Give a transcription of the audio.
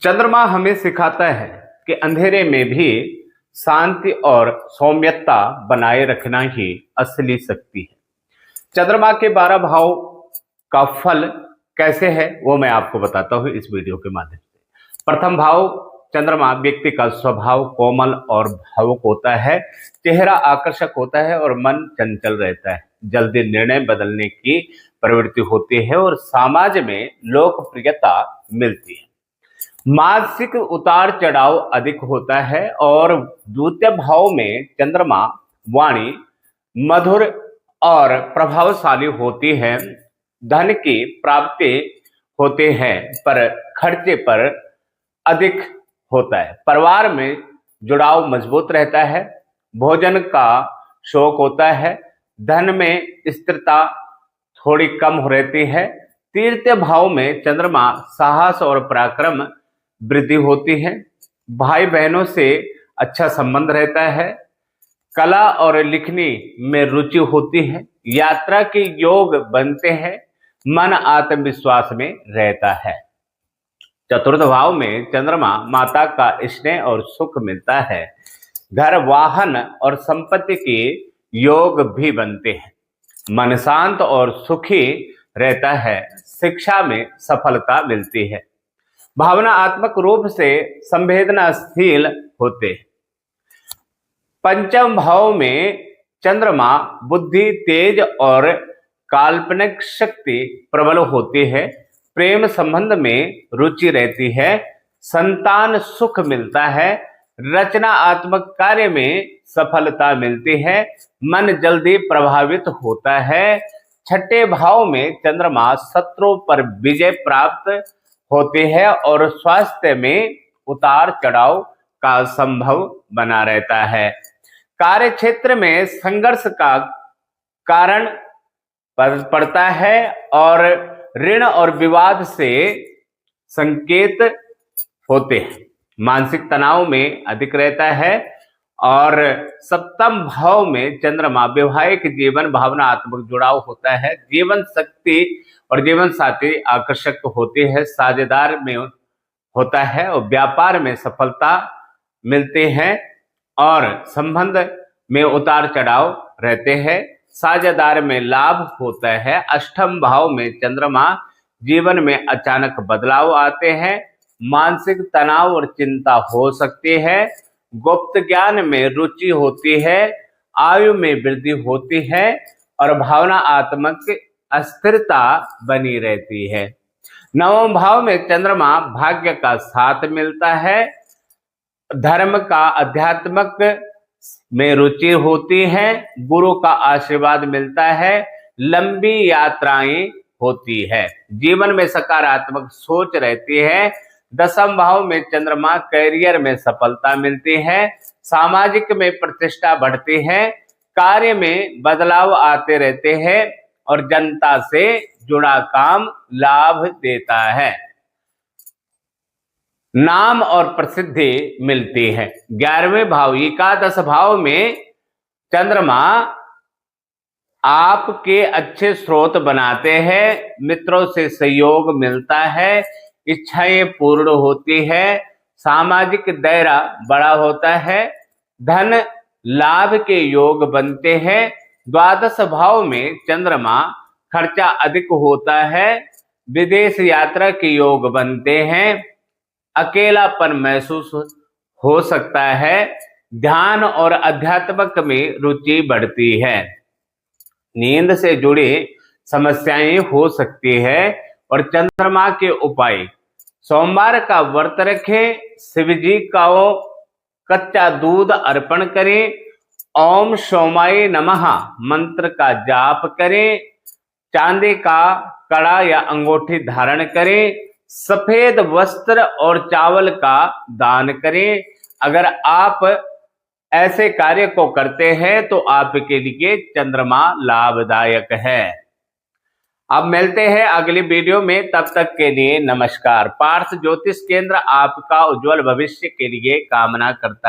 चंद्रमा हमें सिखाता है कि अंधेरे में भी शांति और सौम्यता बनाए रखना ही असली शक्ति है। चंद्रमा के 12 भाव का फल कैसे है वो मैं आपको बताता हूँ इस वीडियो के माध्यम से। प्रथम भाव चंद्रमा व्यक्ति का स्वभाव कोमल और भावुक होता है, चेहरा आकर्षक होता है और मन चंचल रहता है। जल्दी निर्णय बदलने की प्रवृत्ति होती है और समाज में लोकप्रियता मिलती है। मानसिक उतार चढ़ाव अधिक होता है और द्वितीय भाव में चंद्रमा वाणी मधुर और प्रभावशाली होती है। धन की प्राप्ति होते हैं पर खर्चे पर अधिक होता है। परिवार में जुड़ाव मजबूत रहता है। भोजन का शौक होता है। धन में स्थिरता थोड़ी कम रहती है। तृतीय भाव में चंद्रमा साहस और पराक्रम वृद्धि होती है। भाई बहनों से अच्छा संबंध रहता है। कला और लिखने में रुचि होती है। यात्रा के योग बनते हैं। मन आत्मविश्वास में रहता है। चतुर्थ भाव में चंद्रमा माता का स्नेह और सुख मिलता है। घर, वाहन और संपत्ति के योग भी बनते हैं। मन शांत और सुखी रहता है। शिक्षा में सफलता मिलती है। भावनात्मक रूप से संवेदनाशील होते हैं। पंचम भाव में चंद्रमा बुद्धि तेज और काल्पनिक शक्ति प्रबल होती है। प्रेम संबंध में रुचि रहती है। संतान सुख मिलता है। रचनात्मक कार्य में सफलता मिलती है। मन जल्दी प्रभावित होता है। छठे भाव में चंद्रमा शत्रुओं पर विजय प्राप्त होते हैं और स्वास्थ्य में उतार चढ़ाव का संभव बना रहता है। कार्य क्षेत्र में संघर्ष का कारण पड़ता है और ऋण और विवाद से संकेत होते हैं। मानसिक तनाव में अधिक रहता है और सप्तम भाव में चंद्रमा वैवाहिक जीवन भावनात्मक जुड़ाव होता है। जीवन शक्ति और जीवन साथी आकर्षक होते हैं। साझेदार में होता है और व्यापार में सफलता मिलते हैं और संबंध में उतार चढ़ाव रहते हैं। साझेदार में लाभ होता है। अष्टम भाव में चंद्रमा जीवन में अचानक बदलाव आते हैं। मानसिक तनाव और चिंता हो सकती है। गुप्त ज्ञान में रुचि होती है। आयु में वृद्धि होती है और भावनात्मक अस्थिरता बनी रहती है। नवम भाव में चंद्रमा भाग्य का साथ मिलता है। धर्म का अध्यात्मक में रुचि होती है। गुरु का आशीर्वाद मिलता है। लंबी यात्राएं होती है। जीवन में सकारात्मक सोच रहती है। दसम भाव में चंद्रमा करियर में सफलता मिलती है। सामाजिक में प्रतिष्ठा बढ़ती है। कार्य में बदलाव आते रहते हैं और जनता से जुड़ा काम लाभ देता है। नाम और प्रसिद्धि मिलती है। 11वें भाव एकादश भाव में चंद्रमा आपके अच्छे स्रोत बनाते हैं। मित्रों से सहयोग मिलता है। इच्छाएं पूर्ण होती है। सामाजिक दायरा बड़ा होता है। धन लाभ के योग बनते हैं। द्वादश भाव में चंद्रमा खर्चा अधिक होता है। विदेश यात्रा के योग बनते हैं। अकेलापन महसूस हो सकता है। ध्यान और अध्यात्मक में रुचि बढ़ती है। नींद से जुड़ी समस्याएं हो सकती है और चंद्रमा के उपाय सोमवार का व्रत रखें। शिव जी का कच्चा दूध अर्पण करें। ओम सोमाय नमः मंत्र का जाप करें। चांदी का कड़ा या अंगूठी धारण करें। सफेद वस्त्र और चावल का दान करें। अगर आप ऐसे कार्य को करते हैं तो आपके लिए चंद्रमा लाभदायक है। अब मिलते हैं अगली वीडियो में, तब तक के लिए नमस्कार। पार्थ ज्योतिष केंद्र आपका उज्जवल भविष्य के लिए कामना करता है।